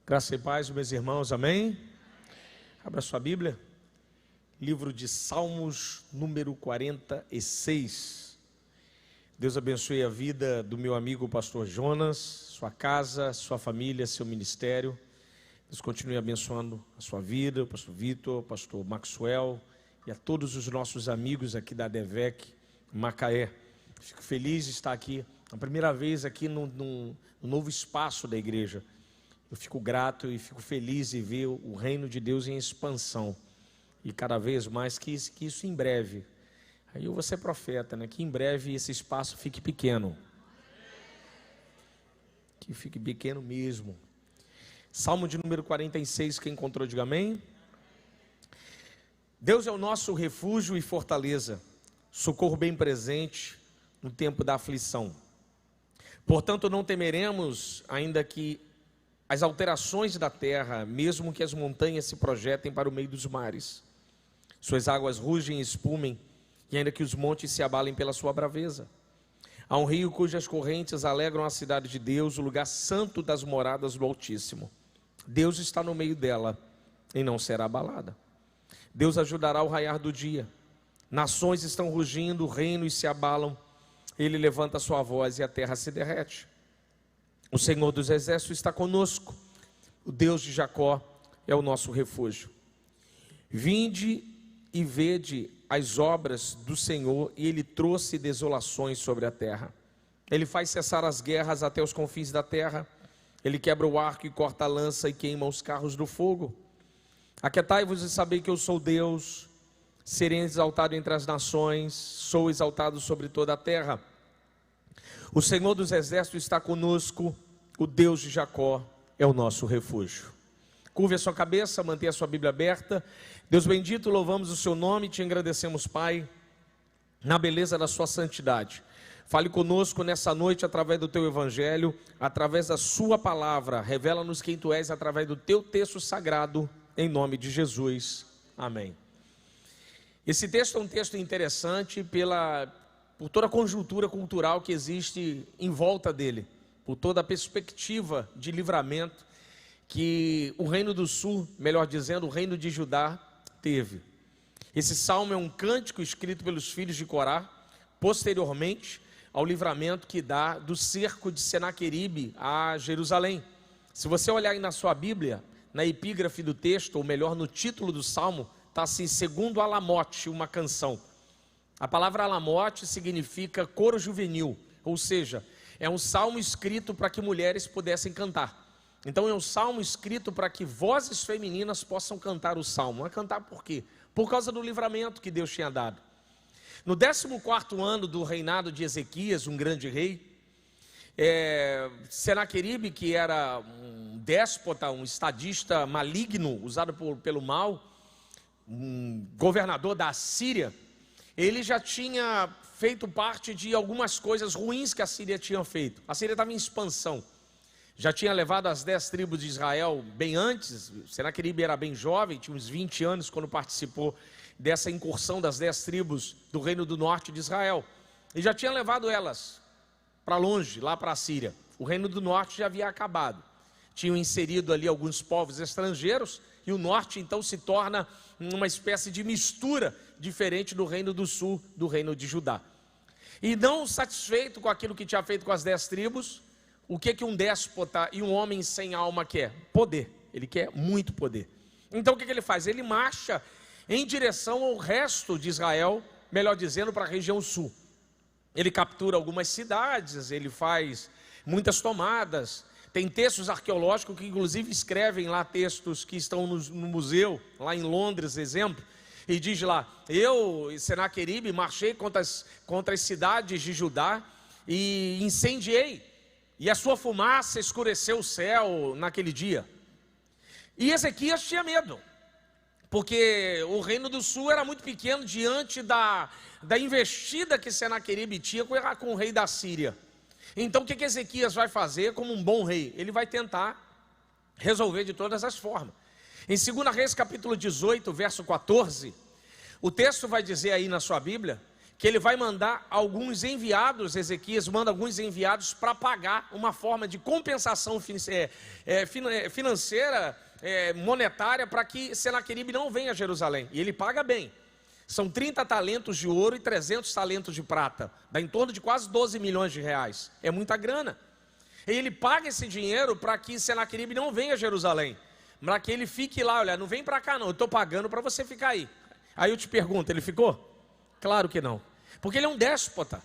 Graça e paz, meus irmãos, amém? Abra sua Bíblia, livro de Salmos, número 46. Deus abençoe a vida do meu amigo pastor Jonas, sua casa, sua família, seu ministério. Deus continue abençoando a sua vida, o pastor Vitor, o pastor Maxwell e a todos os nossos amigos aqui da DEVEC, Macaé. Fico feliz de estar aqui, a primeira vez aqui no novo espaço da igreja. Eu fico grato e fico feliz de ver o reino de Deus em expansão. E cada vez mais que isso em breve. Aí eu vou ser profeta, né? Que em breve esse espaço fique pequeno. Que fique pequeno mesmo. Salmo de número 46, quem encontrou, diga amém. Deus é o nosso refúgio e fortaleza, socorro bem presente no tempo da aflição. Portanto, não temeremos, ainda que as alterações da terra, mesmo que as montanhas se projetem para o meio dos mares. Suas águas rugem e espumem, e ainda que os montes se abalem pela sua braveza. Há um rio cujas correntes alegram a cidade de Deus, o lugar santo das moradas do Altíssimo. Deus está no meio dela e não será abalada. Deus ajudará ao raiar do dia. Nações estão rugindo, reinos se abalam. Ele levanta sua voz e a terra se derrete. O Senhor dos Exércitos está conosco, o Deus de Jacó é o nosso refúgio. Vinde e vede as obras do Senhor, e Ele trouxe desolações sobre a terra. Ele faz cessar as guerras até os confins da terra, Ele quebra o arco e corta a lança e queima os carros do fogo. Aquietai-vos e sabei que eu sou Deus, serei exaltado entre as nações, sou exaltado sobre toda a terra. O Senhor dos Exércitos está conosco, o Deus de Jacó é o nosso refúgio. Curve a sua cabeça, mantenha a sua Bíblia aberta. Deus bendito, louvamos o seu nome, te agradecemos, Pai, na beleza da sua santidade. Fale conosco nessa noite através do teu evangelho, através da sua palavra. Revela-nos quem tu és através do teu texto sagrado, em nome de Jesus. Amém. Esse texto é um texto interessante por toda a conjuntura cultural que existe em volta dele, por toda a perspectiva de livramento que o reino do sul, melhor dizendo, o reino de Judá teve. Esse salmo é um cântico escrito pelos filhos de Corá, posteriormente ao livramento que dá do cerco de Senaqueribe a Jerusalém. Se você olhar aí na sua Bíblia, na epígrafe do texto, ou melhor, no título do salmo, está assim: segundo Alamote, uma canção. A palavra Alamote significa coro juvenil, ou seja, é um salmo escrito para que mulheres pudessem cantar. Então é um salmo escrito para que vozes femininas possam cantar o salmo. Mas cantar por quê? Por causa do livramento que Deus tinha dado. No 14º ano do reinado de Ezequias, um grande rei, Senaqueribe, que era um déspota, um estadista maligno, usado pelo mal, um governador da Assíria, ele já tinha feito parte de algumas coisas ruins que a Síria tinha feito. A Síria estava em expansão, já tinha levado as 10 tribos de Israel bem antes. Senaqueribe era bem jovem, tinha uns 20 anos quando participou dessa incursão das 10 tribos do reino do norte de Israel, e já tinha levado elas para longe, lá para a Síria. O reino do norte já havia acabado, tinham inserido ali alguns povos estrangeiros, e o norte então se torna uma espécie de mistura diferente do reino do sul, do reino de Judá. E não satisfeito com aquilo que tinha feito com as 10 tribos, o que um déspota e um homem sem alma quer? Poder. Ele quer muito poder. Então o que ele faz? Ele marcha em direção ao resto de Israel, melhor dizendo, para a região sul. Ele captura algumas cidades, ele faz muitas tomadas. Tem textos arqueológicos que inclusive escrevem lá textos que estão no museu, lá em Londres, exemplo, e diz lá: eu, Senaqueribe, marchei contra as cidades de Judá e incendiei, e a sua fumaça escureceu o céu naquele dia. E Ezequias tinha medo, porque o reino do sul era muito pequeno diante da investida que Senaqueribe tinha com o rei da Síria. Então o que Ezequias vai fazer como um bom rei? Ele vai tentar resolver de todas as formas. Em 2 Reis capítulo 18, verso 14, o texto vai dizer aí na sua Bíblia que ele vai mandar alguns enviados, Ezequias manda alguns enviados para pagar uma forma de compensação financeira, monetária, para que Senaqueribe não venha a Jerusalém. E ele paga bem. São 30 talentos de ouro e 300 talentos de prata. Dá em torno de quase 12 milhões de reais. É muita grana. E ele paga esse dinheiro para que Senaqueribe não venha a Jerusalém. Para que ele fique lá, olha, não vem para cá não, eu estou pagando para você ficar aí. Aí eu te pergunto, ele ficou? Claro que não. Porque ele é um déspota.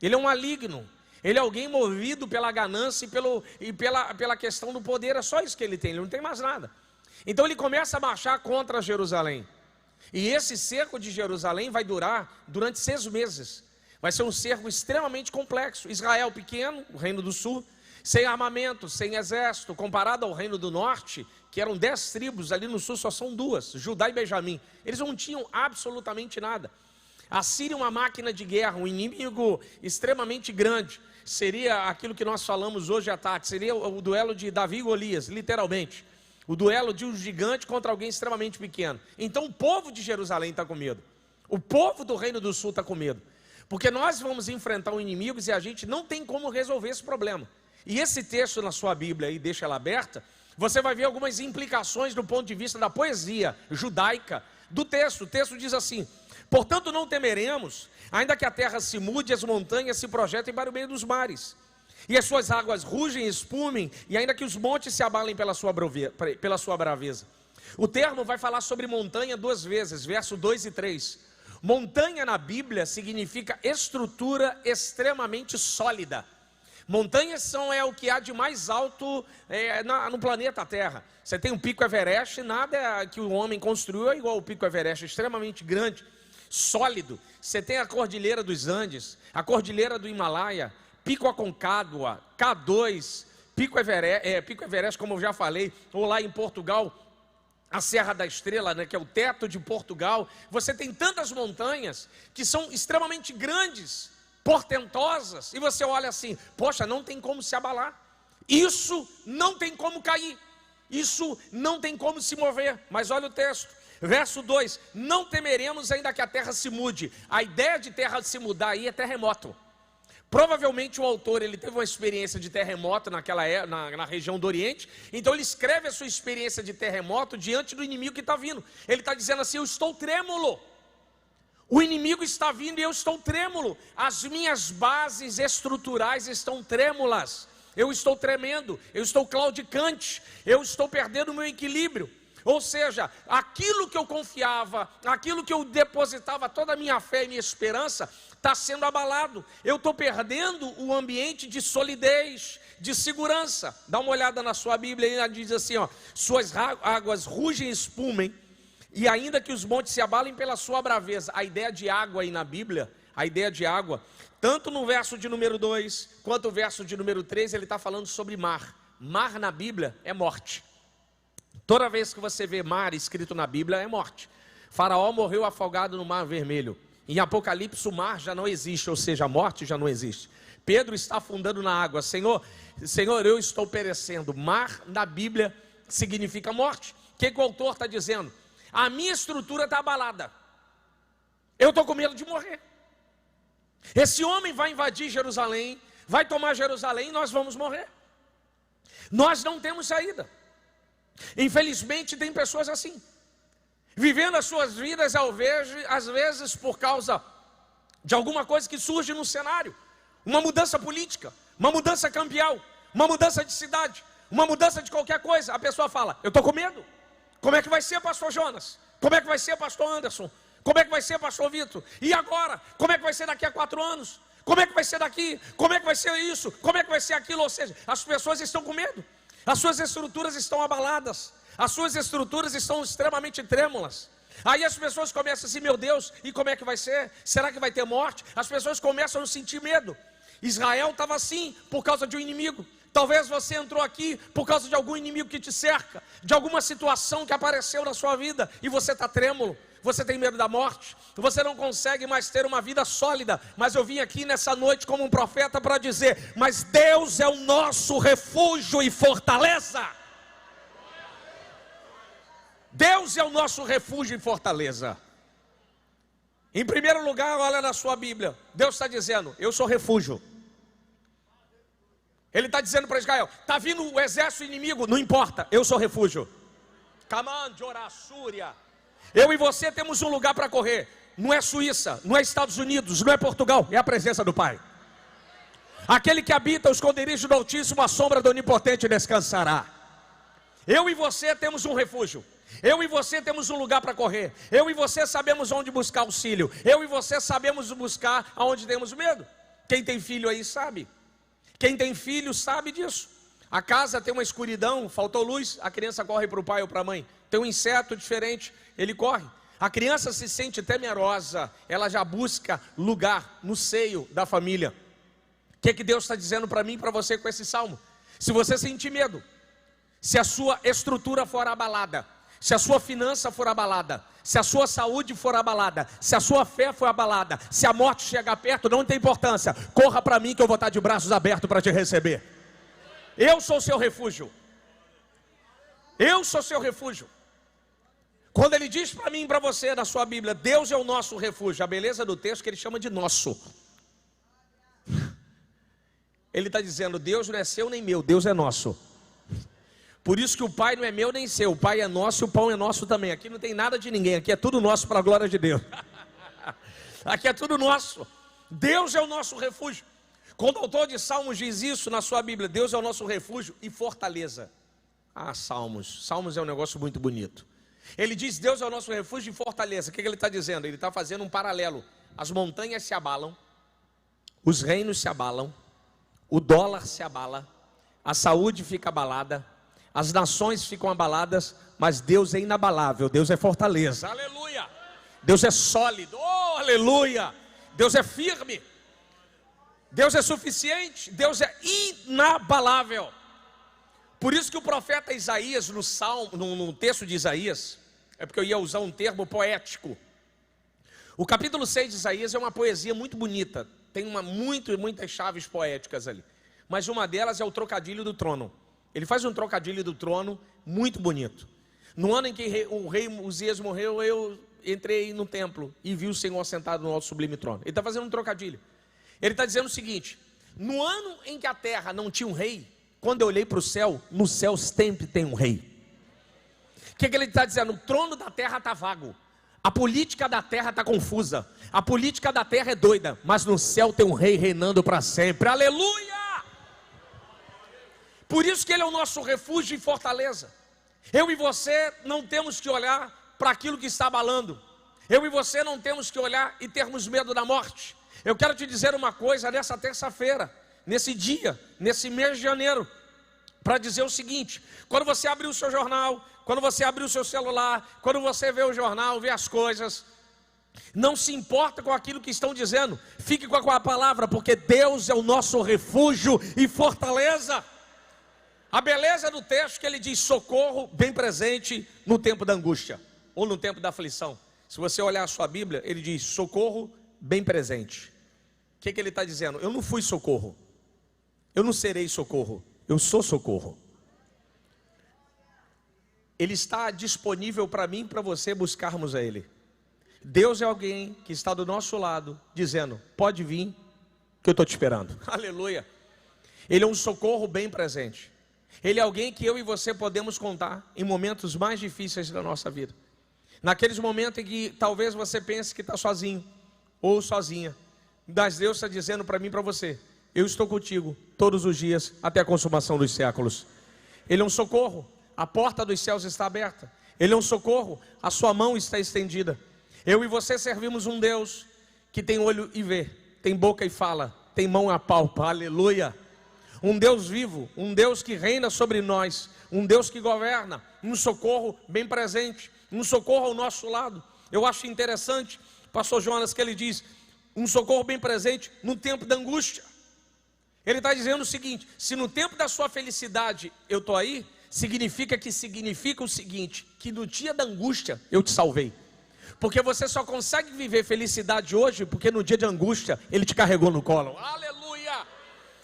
Ele é um maligno. Ele é alguém movido pela ganância e pela questão do poder. É só isso que ele tem, ele não tem mais nada. Então ele começa a marchar contra Jerusalém. E esse cerco de Jerusalém vai durar durante 6 meses. Vai ser um cerco extremamente complexo. Israel pequeno, o reino do sul, sem armamento, sem exército, comparado ao reino do norte, que eram 10 tribos, ali no sul só são 2, Judá e Benjamim. Eles não tinham absolutamente nada. A Síria é uma máquina de guerra, um inimigo extremamente grande. Seria aquilo que nós falamos hoje à tarde, seria o duelo de Davi e Golias, literalmente. O duelo de um gigante contra alguém extremamente pequeno. Então o povo de Jerusalém está com medo. O povo do reino do sul está com medo. Porque nós vamos enfrentar um inimigo e a gente não tem como resolver esse problema. E esse texto na sua Bíblia aí, deixa ela aberta, você vai ver algumas implicações do ponto de vista da poesia judaica do texto. O texto diz assim: portanto não temeremos, ainda que a terra se mude, as montanhas se projetem para o meio dos mares, e as suas águas rugem e espumem, e ainda que os montes se abalem pela sua braveza. O termo vai falar sobre montanha 2 vezes, verso 2 e 3. Montanha na Bíblia significa estrutura extremamente sólida. Montanhas é o que há de mais alto no planeta Terra. Você tem o Pico Everest, nada que o homem construiu é igual ao Pico Everest, extremamente grande, sólido. Você tem a Cordilheira dos Andes, a Cordilheira do Himalaia, Pico Aconcagua, K2, Pico Everest, como eu já falei, ou lá em Portugal, a Serra da Estrela, né, que é o teto de Portugal. Você tem tantas montanhas que são extremamente grandes, portentosas, e você olha assim, poxa, não tem como se abalar, isso não tem como cair, isso não tem como se mover. Mas olha o texto, verso 2, não temeremos ainda que a terra se mude. A ideia de terra se mudar aí é terremoto. Provavelmente o autor ele teve uma experiência de terremoto na região do Oriente, então ele escreve a sua experiência de terremoto diante do inimigo que está vindo. Ele está dizendo assim, eu estou trêmulo. O inimigo está vindo e eu estou trêmulo. As minhas bases estruturais estão trêmulas. Eu estou tremendo, eu estou claudicante, eu estou perdendo o meu equilíbrio. Ou seja, aquilo que eu confiava, aquilo que eu depositava toda a minha fé e minha esperança, está sendo abalado. Eu estou perdendo o ambiente de solidez, de segurança. Dá uma olhada na sua Bíblia e ela diz assim, ó, suas águas rugem e espumem, e ainda que os montes se abalem pela sua braveza. A ideia de água aí na Bíblia, a ideia de água, tanto no verso de número 2, quanto no verso de número 3, ele está falando sobre mar. Mar na Bíblia é morte. Toda vez que você vê mar escrito na Bíblia é morte. Faraó morreu afogado no Mar Vermelho. Em Apocalipse o mar já não existe, ou seja, a morte já não existe. Pedro está afundando na água. Senhor, eu estou perecendo. Mar na Bíblia significa morte. O que o autor está dizendo? A minha estrutura está abalada. Eu estou com medo de morrer. Esse homem vai invadir Jerusalém, vai tomar Jerusalém e nós vamos morrer. Nós não temos saída. Infelizmente tem pessoas assim, vivendo as suas vidas às vezes por causa de alguma coisa que surge no cenário. Uma mudança política, uma mudança cambial, uma mudança de cidade, uma mudança de qualquer coisa. A pessoa fala, eu estou com medo. Como é que vai ser, pastor Jonas? Como é que vai ser, pastor Anderson? Como é que vai ser, pastor Vitor? E agora? Como é que vai ser daqui a 4 anos? Como é que vai ser daqui? Como é que vai ser isso? Como é que vai ser aquilo? Ou seja, as pessoas estão com medo. As suas estruturas estão abaladas. As suas estruturas estão extremamente trêmulas. Aí as pessoas começam assim, meu Deus, e como é que vai ser? Será que vai ter morte? As pessoas começam a sentir medo. Israel estava assim por causa de um inimigo. Talvez você entrou aqui por causa de algum inimigo que te cerca, de alguma situação que apareceu na sua vida e você está trêmulo, você tem medo da morte, você não consegue mais ter uma vida sólida. Mas eu vim aqui nessa noite como um profeta para dizer, mas Deus é o nosso refúgio e fortaleza. Deus é o nosso refúgio e fortaleza. Em primeiro lugar, olha na sua Bíblia, Deus está dizendo, eu sou refúgio. Ele está dizendo para Israel, está vindo o exército inimigo, não importa, eu sou refúgio. Eu e você temos um lugar para correr. Não é Suíça, não é Estados Unidos, não é Portugal, é a presença do Pai. Aquele que habita os esconderijos do Altíssimo, a sombra do Onipotente descansará. Eu e você temos um refúgio. Eu e você temos um lugar para correr. Eu e você sabemos onde buscar auxílio. Eu e você sabemos buscar aonde temos medo. Quem tem filho aí sabe. Quem tem filho sabe disso. A casa tem uma escuridão, faltou luz, a criança corre para o pai ou para a mãe. Tem um inseto diferente, ele corre. A criança se sente temerosa, ela já busca lugar no seio da família. O que Deus está dizendo para mim e para você com esse salmo? Se você sentir medo, se a sua estrutura for abalada, se a sua finança for abalada, se a sua saúde for abalada, se a sua fé for abalada, se a morte chegar perto, não tem importância, corra para mim que eu vou estar de braços abertos para te receber. Eu sou seu refúgio. Eu sou seu refúgio. Quando ele diz para mim e para você na sua Bíblia, Deus é o nosso refúgio, a beleza do texto que ele chama de nosso. Ele está dizendo, Deus não é seu nem meu, Deus é nosso. Por isso que o Pai não é meu nem seu, o Pai é nosso e o pão é nosso também. Aqui não tem nada de ninguém, aqui é tudo nosso para a glória de Deus. Aqui é tudo nosso. Deus é o nosso refúgio. Quando o autor de Salmos diz isso na sua Bíblia, Deus é o nosso refúgio e fortaleza. Salmos é um negócio muito bonito. Ele diz, Deus é o nosso refúgio e fortaleza. O que ele está dizendo? Ele está fazendo um paralelo. As montanhas se abalam, os reinos se abalam, o dólar se abala, a saúde fica abalada, as nações ficam abaladas, mas Deus é inabalável, Deus é fortaleza, aleluia. Deus é sólido, oh, aleluia. Deus é firme, Deus é suficiente, Deus é inabalável. Por isso que o profeta Isaías, no texto de Isaías, é porque eu ia usar um termo poético. O capítulo 6 de Isaías é uma poesia muito bonita, tem muitas chaves poéticas ali, mas uma delas é o trocadilho do trono. Ele faz um trocadilho do trono muito bonito. No ano em que o rei Uzias morreu, eu entrei no templo e vi o Senhor sentado no alto sublime trono. Ele está fazendo um trocadilho. Ele está dizendo o seguinte: no ano em que a terra não tinha um rei, quando eu olhei para o céu, no céu sempre tem um rei. O que ele está dizendo? O trono da terra está vago, a política da terra está confusa, a política da terra é doida, mas no céu tem um rei reinando para sempre, aleluia! Por isso que ele é o nosso refúgio e fortaleza. Eu e você não temos que olhar para aquilo que está abalando. Eu e você não temos que olhar e termos medo da morte. Eu quero te dizer uma coisa nessa terça-feira, nesse dia, nesse mês de janeiro, para dizer o seguinte: quando você abrir o seu jornal, quando você abrir o seu celular, quando você vê o jornal, vê as coisas, não se importa com aquilo que estão dizendo, fique com a palavra, porque Deus é o nosso refúgio e fortaleza. A beleza do texto que ele diz socorro bem presente no tempo da angústia, ou no tempo da aflição. Se você olhar a sua Bíblia, ele diz socorro bem presente. O que ele está dizendo? Eu não fui socorro, eu não serei socorro, eu sou socorro. Ele está disponível para mim e para você buscarmos a Ele. Deus é alguém que está do nosso lado, dizendo, pode vir, que eu estou te esperando. Aleluia. Ele é um socorro bem presente. Ele é alguém que eu e você podemos contar em momentos mais difíceis da nossa vida. Naqueles momentos em que talvez você pense que está sozinho ou sozinha, mas Deus está dizendo para mim e para você, eu estou contigo todos os dias até a consumação dos séculos. Ele é um socorro, a porta dos céus está aberta. Ele é um socorro, a sua mão está estendida. Eu e você servimos um Deus que tem olho e vê, tem boca e fala, tem mão e apalpa, aleluia. Um Deus vivo, um Deus que reina sobre nós, um Deus que governa, um socorro bem presente, um socorro ao nosso lado. Eu acho interessante, pastor Jonas, que ele diz, um socorro bem presente no tempo da angústia. Ele está dizendo o seguinte, se no tempo da sua felicidade eu estou aí, significa o seguinte, que no dia da angústia eu te salvei. Porque você só consegue viver felicidade hoje, porque no dia de angústia Ele te carregou no colo, aleluia.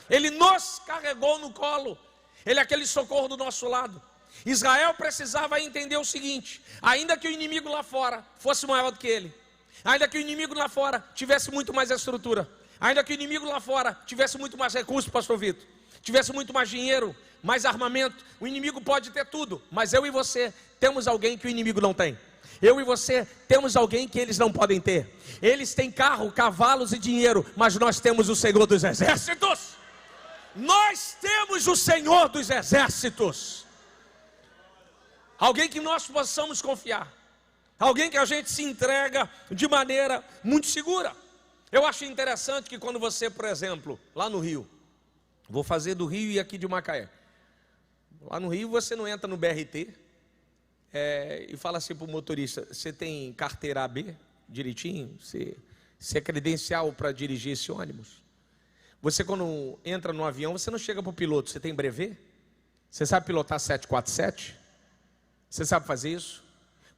Ele nos carregou no colo. Ele é aquele socorro do nosso lado. Israel precisava entender o seguinte: ainda que o inimigo lá fora fosse maior do que ele, Ainda que o inimigo lá fora tivesse muito mais estrutura, ainda que o inimigo lá fora tivesse muito mais recursos, pastor Vitor, tivesse muito mais dinheiro, mais armamento, o inimigo pode ter tudo, mas eu e você temos alguém que o inimigo não tem. Eu e você temos alguém que eles não podem ter. Eles têm carro, cavalos e dinheiro, mas nós temos o Senhor dos Exércitos. Nós temos o Senhor dos Exércitos. Alguém que nós possamos confiar. Alguém que a gente se entrega de maneira muito segura. Eu acho interessante que quando você, por exemplo, lá no Rio, vou fazer do Rio e aqui de Macaé. Lá no Rio você não entra no BRT e fala assim para o motorista: você tem carteira AB direitinho? Você é credencial para dirigir esse ônibus? Você quando entra no avião, você não chega para o piloto: você tem brevet? Você sabe pilotar 747? Você sabe fazer isso?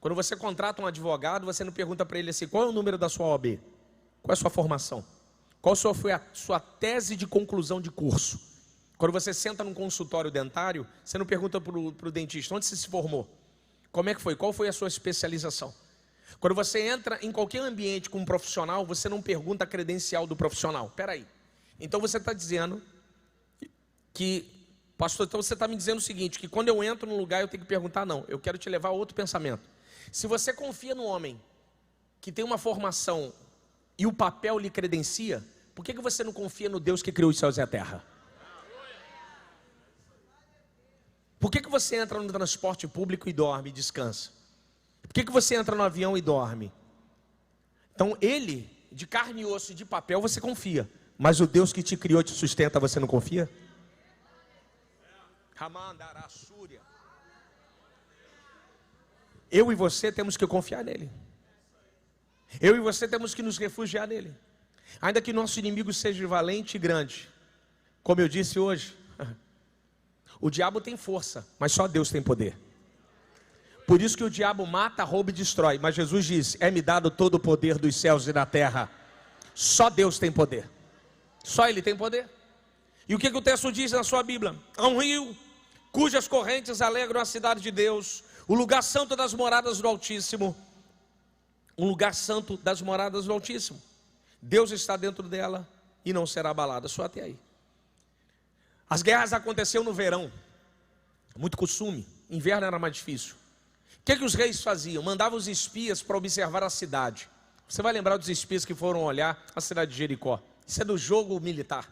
Quando você contrata um advogado, você não pergunta para ele assim: qual é o número da sua OAB? Qual é a sua formação? Qual foi a sua tese de conclusão de curso? Quando você senta num consultório dentário, você não pergunta para o dentista: onde você se formou? Como é que foi? Qual foi a sua especialização? Quando você entra em qualquer ambiente com um profissional, você não pergunta a credencial do profissional. Espera aí. Então você está dizendo que, pastor, então você está me dizendo o seguinte, que quando eu entro num lugar eu tenho que perguntar? Não, eu quero te levar a outro pensamento. Se você confia no homem que tem uma formação e o papel lhe credencia, por que você não confia no Deus que criou os céus e a terra? Por que você entra no transporte público e dorme e descansa? Por que você entra no avião e dorme? Então ele, de carne e osso e de papel, você confia. Mas o Deus que te criou e te sustenta, você não confia? Eu e você temos que confiar nele. Eu e você temos que nos refugiar nele. Ainda que nosso inimigo seja valente e grande, como eu disse hoje, o diabo tem força, mas só Deus tem poder. Por isso que o diabo mata, rouba e destrói. Mas Jesus disse: é-me dado todo o poder dos céus e da terra. Só Deus tem poder. Só Ele tem poder. E o que o texto diz na sua Bíblia? Há um rio cujas correntes alegram a cidade de Deus, o lugar santo das moradas do Altíssimo. Um lugar santo das moradas do Altíssimo. Deus está dentro dela e não será abalada. Só até aí. As guerras aconteceram no verão, muito costume. Inverno era mais difícil. O que os reis faziam? Mandavam os espias para observar a cidade. Você vai lembrar dos espias que foram olhar a cidade de Jericó. Isso é do jogo militar.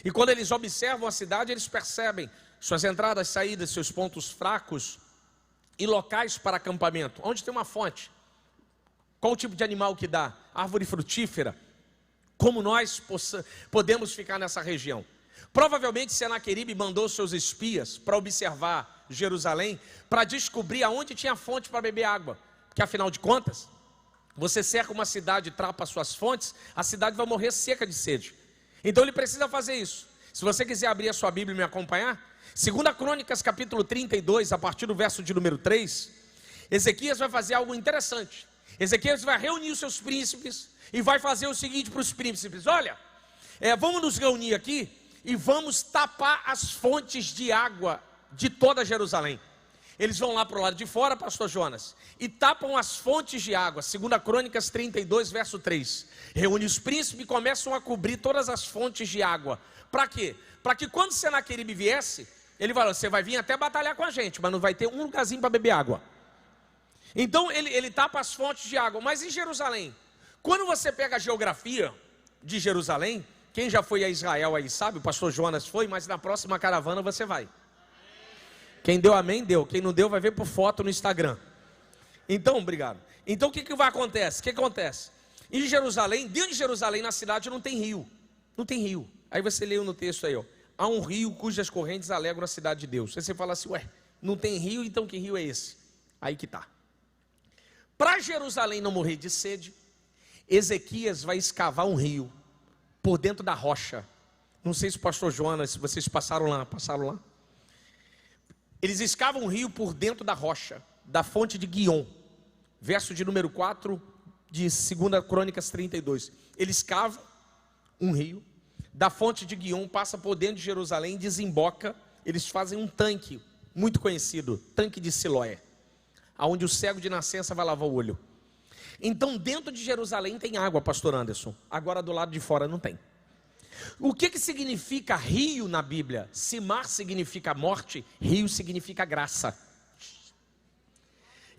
E quando eles observam a cidade, eles percebem suas entradas, saídas, seus pontos fracos e locais para acampamento. Onde tem uma fonte? Qual o tipo de animal que dá? Árvore frutífera. Como nós podemos ficar nessa região? Provavelmente Senaqueribe mandou seus espias para observar Jerusalém, para descobrir aonde tinha fonte para beber água. Porque afinal de contas, você cerca uma cidade e trapa suas fontes, a cidade vai morrer seca de sede. Então ele precisa fazer isso. Se você quiser abrir a sua Bíblia e me acompanhar, 2 Crônicas capítulo 32, a partir do verso de número 3, Ezequias vai fazer algo interessante. Ezequias vai reunir os seus príncipes e vai fazer o seguinte para os príncipes: olha, vamos nos reunir aqui e vamos tapar as fontes de água de toda Jerusalém. Eles vão lá para o lado de fora, pastor Jonas, e tapam as fontes de água. 2 Crônicas 32, verso 3. Reúne os príncipes e começam a cobrir todas as fontes de água. Para quê? Para que quando Senaqueribe viesse, ele falou: você vai vir até batalhar com a gente, mas não vai ter um lugarzinho para beber água. Então ele tapa as fontes de água. Mas em Jerusalém, quando você pega a geografia de Jerusalém, quem já foi a Israel aí sabe, o pastor Jonas foi, mas na próxima caravana você vai. Quem deu amém, deu. Quem não deu, vai ver por foto no Instagram. Então, obrigado. Então, o que vai acontecer? O que acontece? Em Jerusalém, dentro de Jerusalém, na cidade, não tem rio. Não tem rio. Aí você leu no texto aí, ó. Há um rio cujas correntes alegram a cidade de Deus. Aí você fala assim: ué, não tem rio, então que rio é esse? Aí que tá. Para Jerusalém não morrer de sede, Ezequias vai escavar um rio por dentro da rocha. Não sei se o pastor Jonas, se vocês passaram lá. Eles escavam um rio por dentro da rocha, da fonte de Guion. Verso de número 4 de 2 Crônicas 32. Eles cavam um rio, da fonte de Guion, passa por dentro de Jerusalém, desemboca. Eles fazem um tanque muito conhecido, tanque de Siloé, aonde o cego de nascença vai lavar o olho. Então dentro de Jerusalém tem água, pastor Anderson. Agora do lado de fora não tem. O que significa rio na Bíblia? Se mar significa morte, rio significa graça.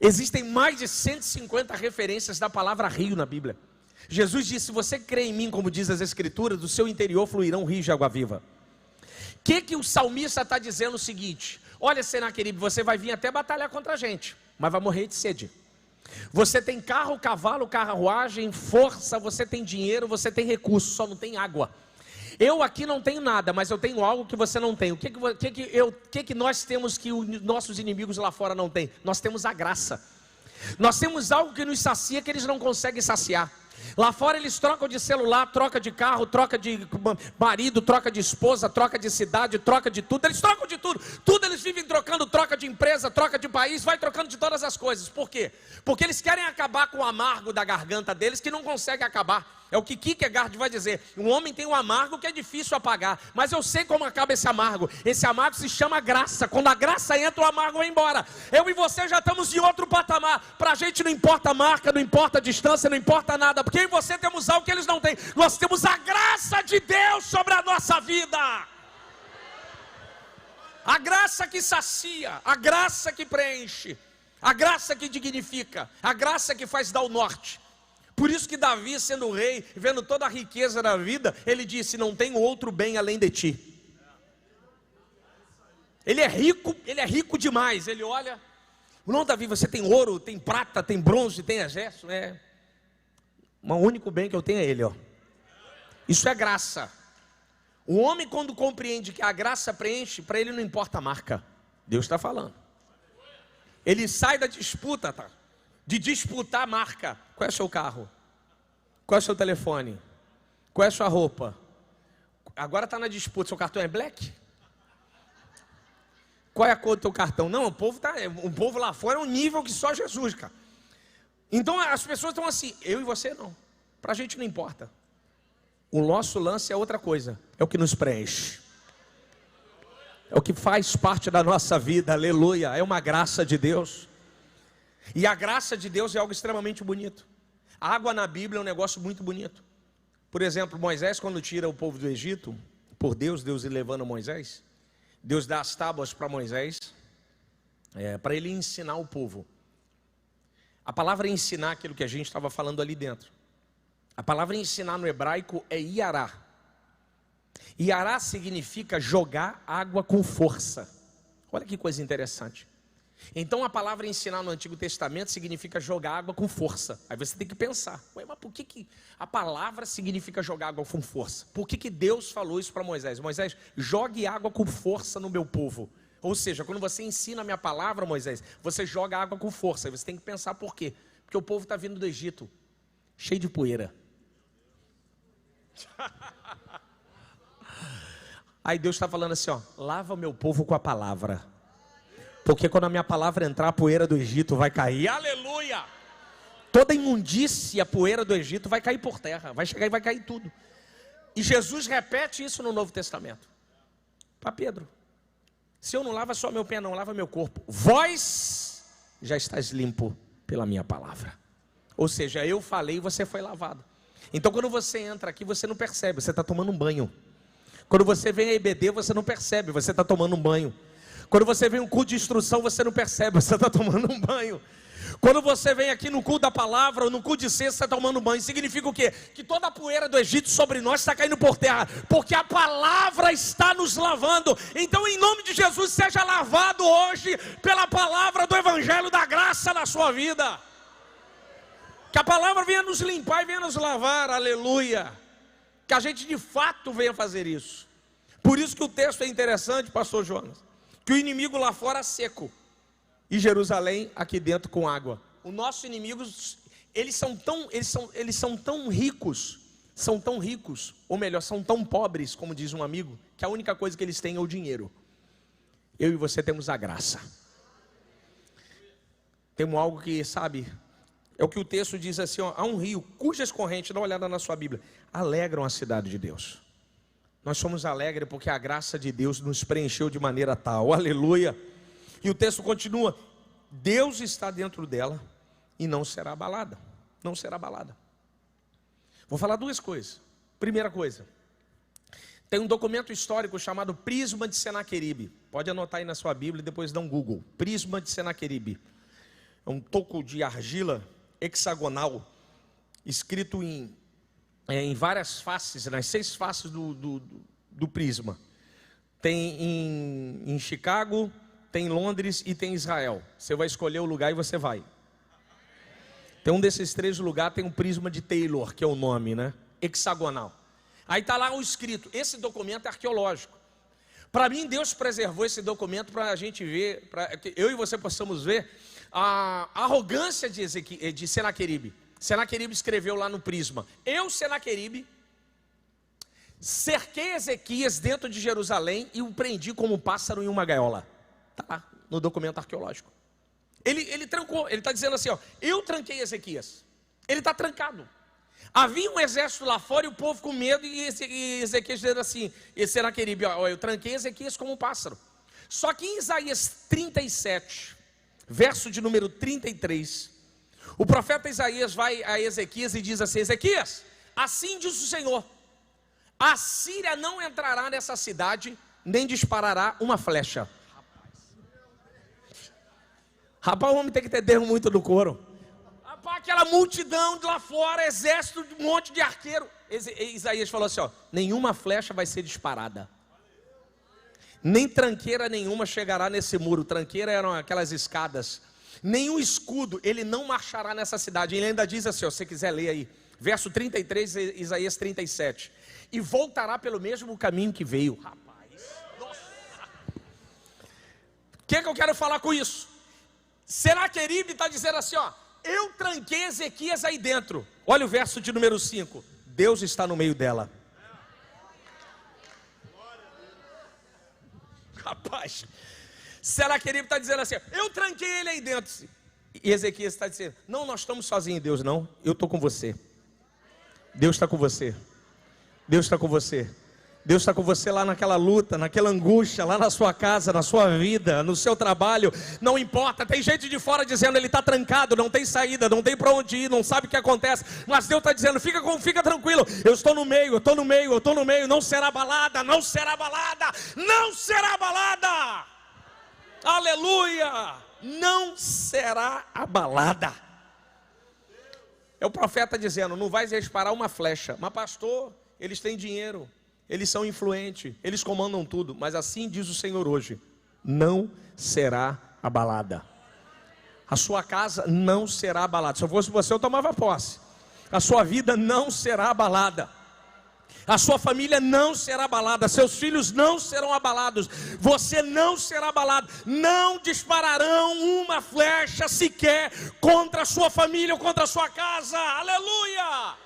Existem mais de 150 referências da palavra rio na Bíblia. Jesus disse: se você crê em mim, como diz as Escrituras, do seu interior fluirão rios de água viva. O que o salmista está dizendo? O seguinte: olha, Senaqueribe, você vai vir até batalhar contra a gente, mas vai morrer de sede. Você tem carro, cavalo, carruagem, força, você tem dinheiro, você tem recursos, só não tem água. Eu aqui não tenho nada, mas eu tenho algo que você não tem. O que nós temos que os nossos inimigos lá fora não têm? Nós temos a graça. Nós temos algo que nos sacia que eles não conseguem saciar. Lá fora eles trocam de celular, troca de carro, troca de marido, troca de esposa, troca de cidade, troca de tudo. Eles trocam de tudo. Tudo eles vivem trocando, troca de empresa, troca de país, vai trocando de todas as coisas. Por quê? Porque eles querem acabar com o amargo da garganta deles, que não conseguem acabar. É o que Kierkegaard vai dizer: um homem tem um amargo que é difícil apagar, mas eu sei como acaba esse amargo. Esse amargo se chama graça. Quando a graça entra, o amargo vai embora. Eu e você já estamos em outro patamar. Para a gente não importa a marca, não importa a distância, não importa nada, porque eu e você temos algo que eles não têm. Nós temos a graça de Deus sobre a nossa vida. A graça que sacia, a graça que preenche, a graça que dignifica, a graça que faz dar o norte. Por isso que Davi, sendo rei, vendo toda a riqueza da vida, ele disse: não tenho outro bem além de ti. Ele é rico demais. Ele olha: não, Davi, você tem ouro, tem prata, tem bronze, tem exército. O único bem que eu tenho é ele, ó. Isso é graça. O homem, quando compreende que a graça preenche, para ele não importa a marca. Deus está falando. Ele sai da disputa, tá? De disputar a marca. Qual é o seu carro? Qual é o seu telefone? Qual é a sua roupa? Agora está na disputa, seu cartão é black? Qual é a cor do teu cartão? Não, o povo lá fora é um nível que só Jesus, cara. Então as pessoas estão assim: eu e você não. Para a gente não importa. O nosso lance é outra coisa. É o que nos preenche. É o que faz parte da nossa vida, aleluia. É uma graça de Deus. E a graça de Deus é algo extremamente bonito. A água na Bíblia é um negócio muito bonito. Por exemplo, Moisés, quando tira o povo do Egito, por Deus levando Moisés, Deus dá as tábuas para Moisés, para ele ensinar o povo. A palavra ensinar, aquilo que a gente estava falando ali dentro. A palavra ensinar no hebraico é iará. Iará significa jogar água com força. Olha que coisa interessante. Então a palavra ensinar no Antigo Testamento significa jogar água com força. Aí você tem que pensar: mas por que a palavra significa jogar água com força? Por que Deus falou isso para Moisés? Moisés, jogue água com força no meu povo. Ou seja, quando você ensina a minha palavra, Moisés, você joga água com força. Aí você tem que pensar por quê? Porque o povo está vindo do Egito, cheio de poeira. Aí Deus está falando assim, ó: lava meu povo com a palavra. Porque quando a minha palavra entrar, a poeira do Egito vai cair. Aleluia! Toda imundícia, a poeira do Egito vai cair por terra. Vai chegar e vai cair tudo. E Jesus repete isso no Novo Testamento. Para Pedro: se eu não lavo só meu pé, não lava meu corpo. Vós já estás limpo pela minha palavra. Ou seja, eu falei e você foi lavado. Então quando você entra aqui, você não percebe, você está tomando um banho. Quando você vem a EBD, você não percebe, você está tomando um banho. Quando você vem um culto de instrução, você não percebe, você está tomando um banho. Quando você vem aqui no culto da palavra ou no culto de sexta, você está tomando um banho. Significa o quê? Que toda a poeira do Egito sobre nós está caindo por terra, porque a palavra está nos lavando. Então em nome de Jesus, seja lavado hoje pela palavra do Evangelho da graça na sua vida. Que a palavra venha nos limpar e venha nos lavar, aleluia. Que a gente de fato venha fazer isso. Por isso que o texto é interessante, pastor Jonas. Que o inimigo lá fora seco e Jerusalém aqui dentro com água. Os nossos inimigos, eles são tão ricos, ou melhor, são tão pobres, como diz um amigo, que a única coisa que eles têm é o dinheiro. Eu e você temos a graça. Temos algo que, sabe, é o que o texto diz assim, ó: há um rio cujas correntes, dá uma olhada na sua Bíblia, alegram a cidade de Deus. Nós somos alegres porque a graça de Deus nos preencheu de maneira tal, aleluia. E o texto continua: Deus está dentro dela e não será abalada. não será abalada. Vou falar duas coisas. Primeira coisa, tem um documento histórico chamado Prisma de Senaqueribe. Pode anotar aí na sua Bíblia e depois dá um Google. Prisma de Senaqueribe. É um toco de argila hexagonal, escrito em várias faces, nas 6 faces do prisma. Tem em Chicago, tem em Londres e tem em Israel. Você vai escolher o lugar e você vai. Tem um desses 3 lugares, tem um prisma de Taylor, que é o nome, né? Hexagonal. Aí está lá o escrito. Esse documento é arqueológico. Para mim, Deus preservou esse documento para a gente ver, para que eu e você possamos ver a arrogância de Senaqueribe. Senaqueribe escreveu lá no prisma: eu, Senaqueribe, cerquei Ezequias dentro de Jerusalém e o prendi como um pássaro em uma gaiola. Está lá no documento arqueológico. Ele trancou, ele está dizendo assim, ó, eu tranquei Ezequias. Ele está trancado. Havia um exército lá fora e o povo com medo, e Ezequias dizendo assim, Senaqueribe, ó, eu tranquei Ezequias como um pássaro. Só que em Isaías 37, verso de número 33, o profeta Isaías vai a Ezequias e diz assim: Ezequias, assim diz o Senhor, a Síria não entrará nessa cidade, nem disparará uma flecha. Rapaz, o homem tem que ter Deus muito no couro. Rapaz, aquela multidão de lá fora, exército, um monte de arqueiro. Isaías falou assim, ó, nenhuma flecha vai ser disparada. Nem tranqueira nenhuma chegará nesse muro. Tranqueira eram aquelas escadas. Nenhum escudo, ele não marchará nessa cidade. Ele ainda diz assim, ó, se você quiser ler aí, verso 33, Isaías 37. E voltará pelo mesmo caminho que veio. Rapaz, nossa. O que eu quero falar com isso? Senaqueribe está dizendo assim, ó, eu tranquei Ezequias aí dentro. Olha o verso de número 5. Deus está no meio dela. Rapaz, Senaqueribe está dizendo assim, eu tranquei ele aí dentro. E Ezequias está dizendo, não, nós estamos sozinhos, Deus, não, eu estou com você. Deus está com você. Deus está com você. Deus está com você lá naquela luta, naquela angústia, lá na sua casa, na sua vida, no seu trabalho, não importa, tem gente de fora dizendo, ele está trancado, não tem saída, não tem para onde ir, não sabe o que acontece, mas Deus está dizendo, fica tranquilo, eu estou no meio, eu estou no meio, eu estou no meio, não será abalada, não será abalada, não será abalada, aleluia, não será abalada. É o profeta dizendo, não vai disparar uma flecha, mas pastor, eles têm dinheiro, eles são influentes, eles comandam tudo, mas assim diz o Senhor hoje, não será abalada. A sua casa não será abalada. Se eu fosse você, eu tomava posse. A sua vida não será abalada. A sua família não será abalada. Seus filhos não serão abalados. Você não será abalado. Não dispararão uma flecha sequer contra a sua família ou contra a sua casa. Aleluia!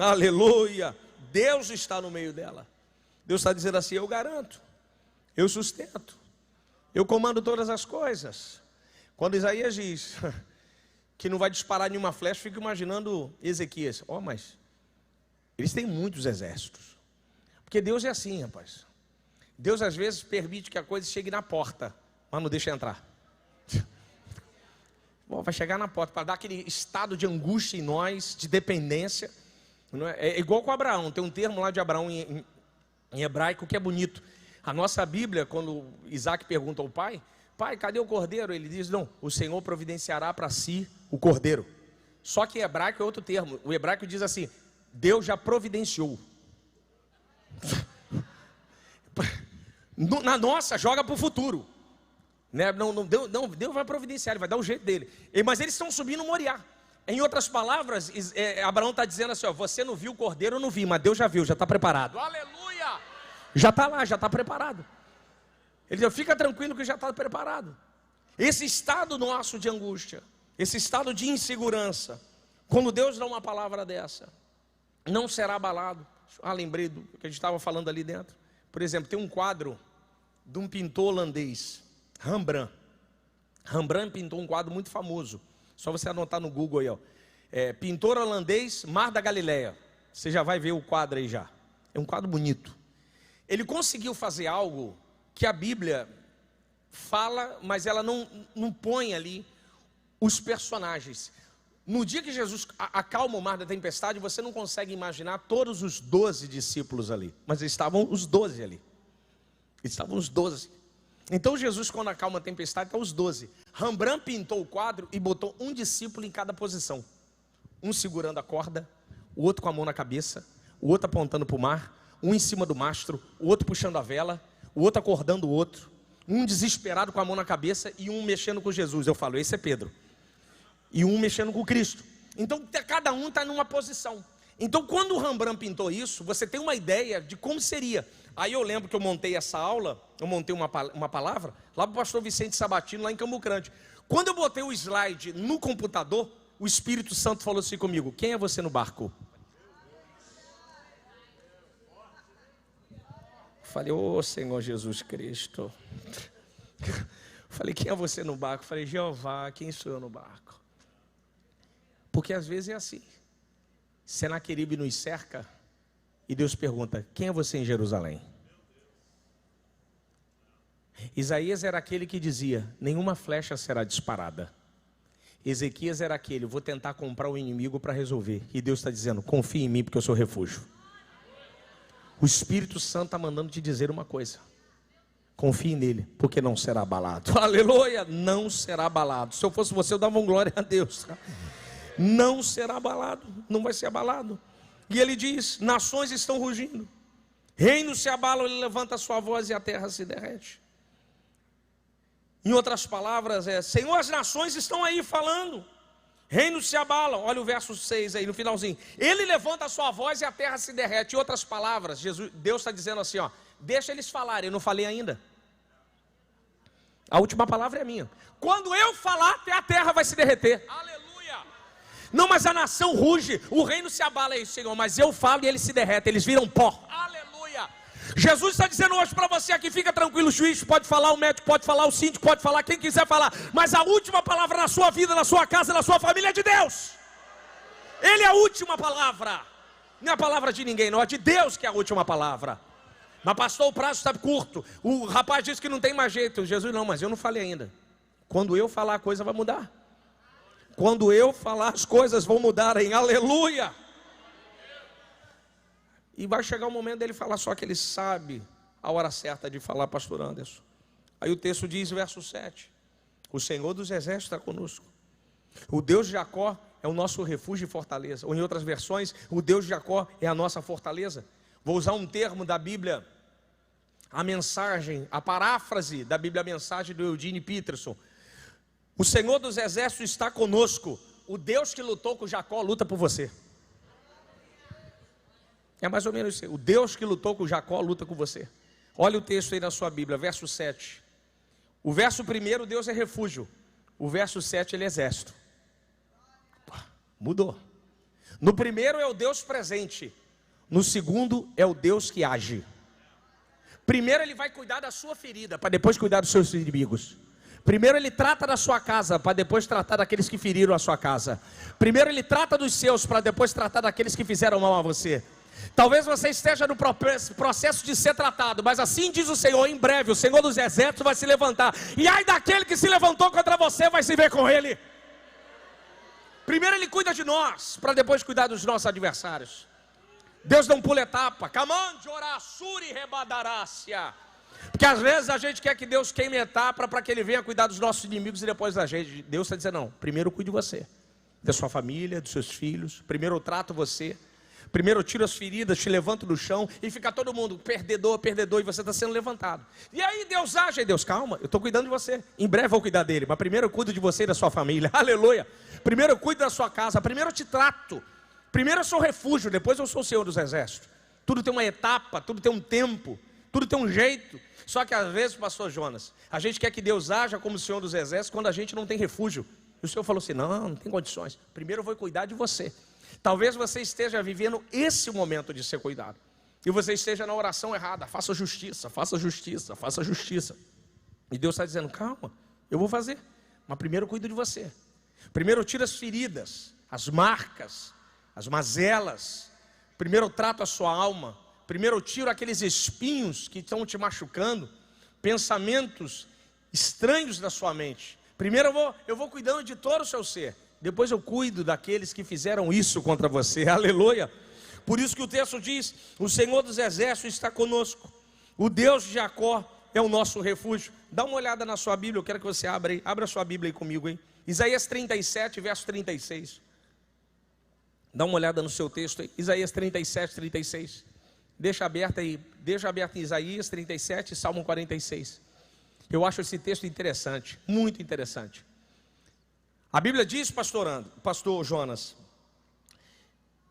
Aleluia, Deus está no meio dela. Deus está dizendo assim, eu garanto, eu sustento, eu comando todas as coisas. Quando Isaías diz que não vai disparar nenhuma flecha, fico imaginando Ezequias, mas eles têm muitos exércitos, porque Deus é assim, rapaz. Deus às vezes permite que a coisa chegue na porta, mas não deixa entrar. Vai chegar na porta para dar aquele estado de angústia em nós, de dependência. É igual com Abraão, tem um termo lá de Abraão em hebraico que é bonito. A nossa Bíblia, quando Isaac pergunta ao pai, cadê o cordeiro? Ele diz, não, o Senhor providenciará para si o cordeiro. Só que em hebraico é outro termo, o hebraico diz assim, Deus já providenciou. Na nossa, joga para o futuro. Né? Deus vai providenciar, Ele vai dar o jeito dele. Mas eles estão subindo Moriá. Em outras palavras, Abraão está dizendo assim, ó, você não viu o cordeiro, eu não vi, mas Deus já viu, já está preparado. Aleluia! Já está lá, já está preparado. Ele diz, fica tranquilo que já está preparado. Esse estado nosso de angústia, esse estado de insegurança, quando Deus dá uma palavra dessa, não será abalado. Lembrei do que a gente estava falando ali dentro. Por exemplo, tem um quadro de um pintor holandês, Rembrandt. Rembrandt pintou um quadro muito famoso. Só você anotar no Google aí, ó. Pintor holandês, Mar da Galileia. Você já vai ver o quadro aí já. É um quadro bonito. Ele conseguiu fazer algo que a Bíblia fala, mas ela não põe ali os personagens. No dia que Jesus acalma o mar da tempestade, você não consegue imaginar todos os 12 discípulos ali, mas estavam os 12 ali. Estavam os 12. Então Jesus, quando acalma a tempestade, estão os 12. Rembrandt pintou o quadro e botou um discípulo em cada posição. Um segurando a corda, o outro com a mão na cabeça, o outro apontando para o mar, um em cima do mastro, o outro puxando a vela, o outro acordando o outro, um desesperado com a mão na cabeça e um mexendo com Jesus. Eu falo, esse é Pedro. E um mexendo com Cristo. Então cada um está numa posição. Então quando o Rembrandt pintou isso, você tem uma ideia de como seria. Aí eu lembro que eu montei essa aula, eu montei uma palavra lá para o pastor Vicente Sabatino, lá em Cambucrante. Quando eu botei o slide no computador, o Espírito Santo falou assim comigo: quem é você no barco? Falei, ô Senhor Jesus Cristo. Falei, quem é você no barco? Falei, Jeová, quem sou eu no barco? Porque às vezes é assim. Senaqueribe nos cerca e Deus pergunta, quem é você em Jerusalém? Isaías era aquele que dizia, nenhuma flecha será disparada. Ezequias era aquele, vou tentar comprar o inimigo para resolver. E Deus está dizendo, confia em mim porque eu sou refúgio. O Espírito Santo está mandando te dizer uma coisa. Confie nele, porque não será abalado. Aleluia, não será abalado. Se eu fosse você, eu dava glória a Deus. Não será abalado, não vai ser abalado. E ele diz, nações estão rugindo. Reinos se abalam, ele levanta a sua voz e a terra se derrete. Em outras palavras, Senhor, as nações estão aí falando. Reinos se abalam, olha o verso 6 aí, no finalzinho. Ele levanta a sua voz e a terra se derrete. Em outras palavras, Deus está dizendo assim, ó, deixa eles falarem, eu não falei ainda. A última palavra é minha. Quando eu falar, até a terra vai se derreter. Aleluia. Não, mas a nação ruge, o reino se abala aí, Senhor, mas eu falo e eles se derretem, eles viram pó. Aleluia. Jesus está dizendo hoje para você aqui, fica tranquilo, o juiz pode falar, o médico pode falar, o síndico pode falar, quem quiser falar, mas a última palavra na sua vida, na sua casa, na sua família é de Deus. Ele é a última palavra, não é a palavra de ninguém, não, é de Deus que é a última palavra. Mas pastor, o prazo está curto, o rapaz disse que não tem mais jeito. Jesus, não, mas eu não falei ainda. Quando eu falar, a coisa vai mudar. Quando eu falar, as coisas vão mudarem, aleluia. E vai chegar o momento dele falar, só que ele sabe a hora certa de falar, pastor Anderson. Aí o texto diz, verso 7, o Senhor dos exércitos está conosco. O Deus de Jacó é o nosso refúgio e fortaleza. Ou em outras versões, o Deus de Jacó é a nossa fortaleza. Vou usar um termo da Bíblia, a mensagem, a paráfrase da Bíblia, a mensagem do Eugene Peterson. O Senhor dos exércitos está conosco. O Deus que lutou com Jacó luta por você. É mais ou menos isso. O Deus que lutou com Jacó luta com você. Olha o texto aí na sua Bíblia, verso 7. O verso 1, Deus é refúgio. O verso 7, ele é exército. Mudou. No primeiro é o Deus presente. No segundo é o Deus que age. Primeiro ele vai cuidar da sua ferida, para depois cuidar dos seus inimigos. Primeiro ele trata da sua casa, para depois tratar daqueles que feriram a sua casa. Primeiro ele trata dos seus, para depois tratar daqueles que fizeram mal a você. Talvez você esteja no processo de ser tratado, mas assim diz o Senhor, em breve o Senhor dos exércitos vai se levantar. E ai daquele que se levantou contra você, vai se ver com ele. Primeiro ele cuida de nós, para depois cuidar dos nossos adversários. Deus não pula etapa. Porque às vezes a gente quer que Deus queime etapa para que Ele venha cuidar dos nossos inimigos e depois da gente. Deus está dizendo, não, primeiro eu cuido de você, da sua família, dos seus filhos. Primeiro eu trato você. Primeiro eu tiro as feridas, te levanto do chão e fica todo mundo perdedor, perdedor, e você está sendo levantado. E aí Deus age, aí Deus, calma, eu estou cuidando de você. Em breve eu vou cuidar dele, mas primeiro eu cuido de você e da sua família. Aleluia. Primeiro eu cuido da sua casa, primeiro eu te trato. Primeiro eu sou refúgio, depois eu sou o Senhor dos exércitos. Tudo tem uma etapa, tudo tem um tempo, tudo tem um jeito. Só que às vezes, pastor Jonas, a gente quer que Deus haja como o Senhor dos exércitos quando a gente não tem refúgio. E o Senhor falou assim, não tem condições. Primeiro eu vou cuidar de você. Talvez você esteja vivendo esse momento de ser cuidado. E você esteja na oração errada, faça justiça, faça justiça, faça justiça. E Deus está dizendo, calma, eu vou fazer. Mas primeiro eu cuido de você. Primeiro eu tiro as feridas, as marcas, as mazelas. Primeiro eu trato a sua alma. Primeiro eu tiro aqueles espinhos que estão te machucando, pensamentos estranhos da sua mente. Primeiro eu vou cuidando de todo o seu ser. Depois eu cuido daqueles que fizeram isso contra você. Aleluia. Por isso que o texto diz: o Senhor dos Exércitos está conosco. O Deus de Jacó é o nosso refúgio. Dá uma olhada na sua Bíblia, eu quero que você abra aí. Abra a sua Bíblia aí comigo, hein? Isaías 37, verso 36. Dá uma olhada no seu texto aí. Isaías 37, 36. Deixa aberto aí. Deixa aberto em Isaías 37 e Salmo 46. Eu acho esse texto interessante, muito interessante. A Bíblia diz, pastor Jonas,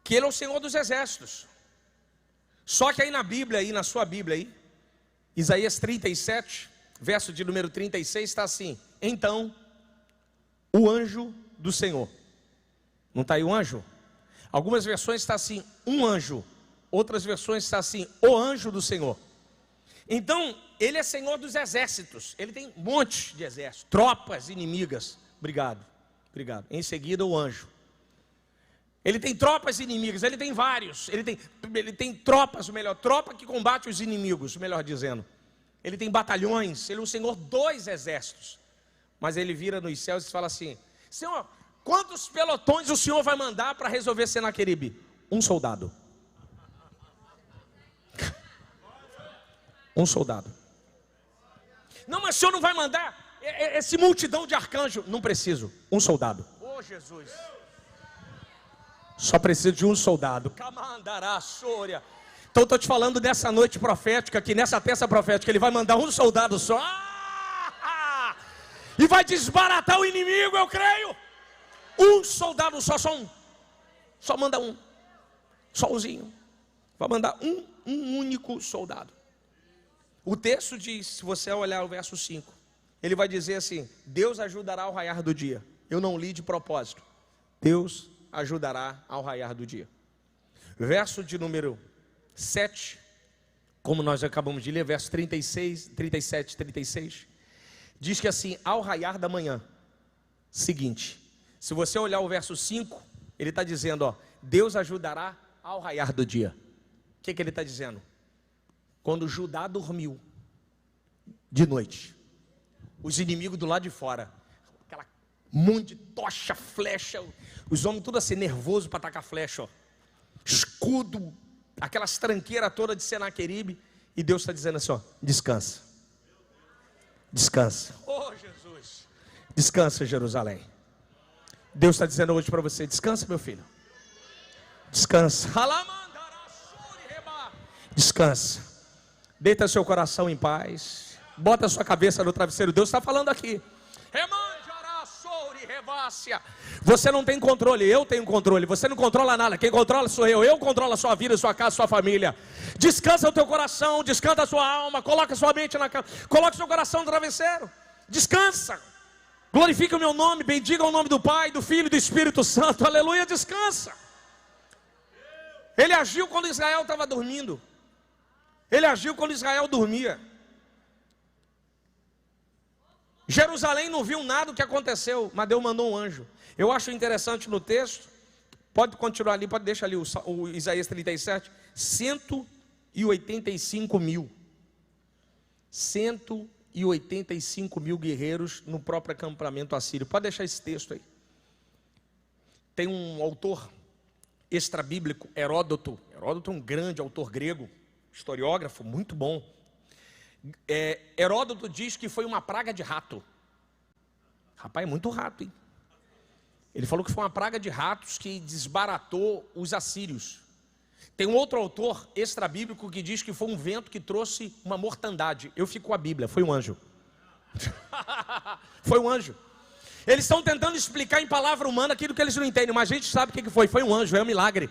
que Ele é o Senhor dos Exércitos. Só que aí na Bíblia, aí na sua Bíblia aí, Isaías 37, verso de número 36, está assim: então, o anjo do Senhor. Não está aí o anjo? Algumas versões está assim, um anjo. Outras versões está assim, o anjo do Senhor. Então, Ele é Senhor dos exércitos. Ele tem um monte de exércitos, tropas inimigas. Obrigado. Em seguida, o anjo. Ele tem tropas inimigas, ele tem vários. Ele tem tropas, tropa que combate os inimigos, melhor dizendo. Ele tem batalhões, ele é o Senhor dos exércitos. Mas ele vira nos céus e fala assim: Senhor, quantos pelotões o Senhor vai mandar para resolver Senaqueribe? Um soldado. Um soldado. Não, mas o Senhor não vai mandar esse multidão de arcanjos? Não preciso, um soldado. Oh, Jesus. Só preciso de um soldado. Então estou te falando dessa noite profética, que nessa terça profética Ele vai mandar um soldado só. E vai desbaratar o inimigo, eu creio. Um soldado só um. Só manda um. Só umzinho. Vai mandar um único soldado. O texto diz, se você olhar o verso 5, ele vai dizer assim: Deus ajudará ao raiar do dia. Eu não li de propósito. Deus ajudará ao raiar do dia. Verso de número 7, como nós acabamos de ler, verso 36, 37, 36, diz que assim: ao raiar da manhã seguinte. Se você olhar o verso 5, ele está dizendo, ó, Deus ajudará ao raiar do dia. O que ele está dizendo? Quando Judá dormiu de noite, os inimigos do lado de fora, aquela monte de tocha, flecha, os homens tudo assim, nervoso para atacar flecha, ó, escudo, aquelas tranqueiras todas de Senaqueribe, e Deus está dizendo assim, ó, descansa, descansa, oh Jesus, descansa Jerusalém. Deus está dizendo hoje para você: descansa, meu filho, descansa, descansa. Deita seu coração em paz. Bota sua cabeça no travesseiro. Deus está falando aqui. Você não tem controle, eu tenho controle. Você não controla nada, quem controla sou eu. Eu controlo a sua vida, sua casa, sua família. Descansa o teu coração, descansa a sua alma. Coloca sua mente na cama, coloca seu coração no travesseiro. Descansa. Glorifica o meu nome, bendiga o nome do Pai, do Filho e do Espírito Santo. Aleluia, descansa. Ele agiu quando Israel estava dormindo. Ele agiu quando Israel dormia. Jerusalém não viu nada do que aconteceu, mas Deus mandou um anjo. Eu acho interessante no texto, pode continuar ali, pode deixar ali o Isaías 37, 185 mil. 185 mil guerreiros no próprio acampamento assírio. Pode deixar esse texto aí. Tem um autor extrabíblico, Heródoto. Heródoto é um grande autor grego, historiógrafo, muito bom. Heródoto diz que foi uma praga de rato. Rapaz, é muito rato, hein? Ele falou que foi uma praga de ratos que desbaratou os assírios. Tem um outro autor extrabíblico que diz que foi um vento que trouxe uma mortandade. Eu fico com a Bíblia, foi um anjo. Foi um anjo. Eles estão tentando explicar em palavra humana aquilo que eles não entendem, mas a gente sabe o que foi. Foi um anjo, é um milagre.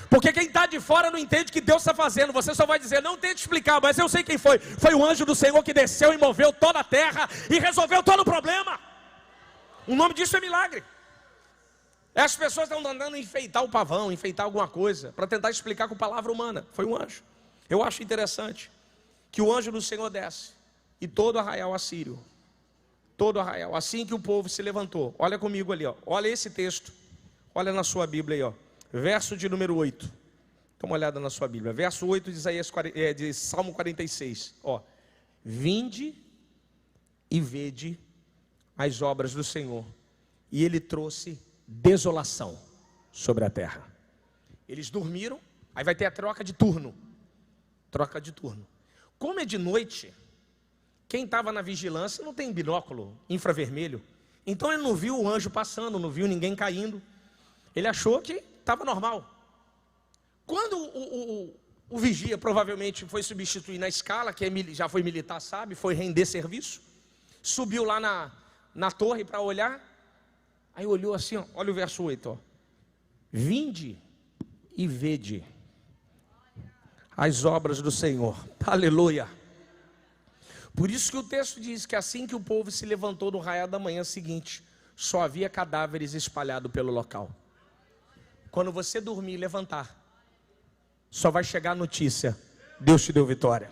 Porque quem está de fora não entende o que Deus está fazendo. Você só vai dizer, não tente explicar, mas eu sei quem foi. Foi o anjo do Senhor que desceu e moveu toda a terra e resolveu todo o problema. O nome disso é milagre. As pessoas estão andando a enfeitar o pavão, enfeitar alguma coisa, para tentar explicar com palavra humana. Foi um anjo. Eu acho interessante que o anjo do Senhor desce e todo arraial assírio, todo arraial, assim que o povo se levantou. Olha comigo ali, ó. Olha esse texto. Olha na sua Bíblia aí, ó. Verso de número 8. Dá uma olhada na sua Bíblia. Verso 8 de Salmo 46. Ó. Vinde e vede as obras do Senhor. E ele trouxe desolação sobre a terra. Eles dormiram, aí vai ter a troca de turno. Troca de turno. Como é de noite, quem estava na vigilância não tem binóculo infravermelho. Então ele não viu o anjo passando, não viu ninguém caindo. Ele achou que estava normal. Quando o vigia provavelmente foi substituir na escala, que já foi militar, sabe, foi render serviço, subiu lá na torre para olhar, aí olhou assim, ó, olha o verso 8, ó. Vinde e vede as obras do Senhor. Aleluia. Por isso que o texto diz que assim que o povo se levantou no raiar da manhã seguinte, só havia cadáveres espalhados pelo local. Quando você dormir e levantar, só vai chegar a notícia: Deus te deu vitória.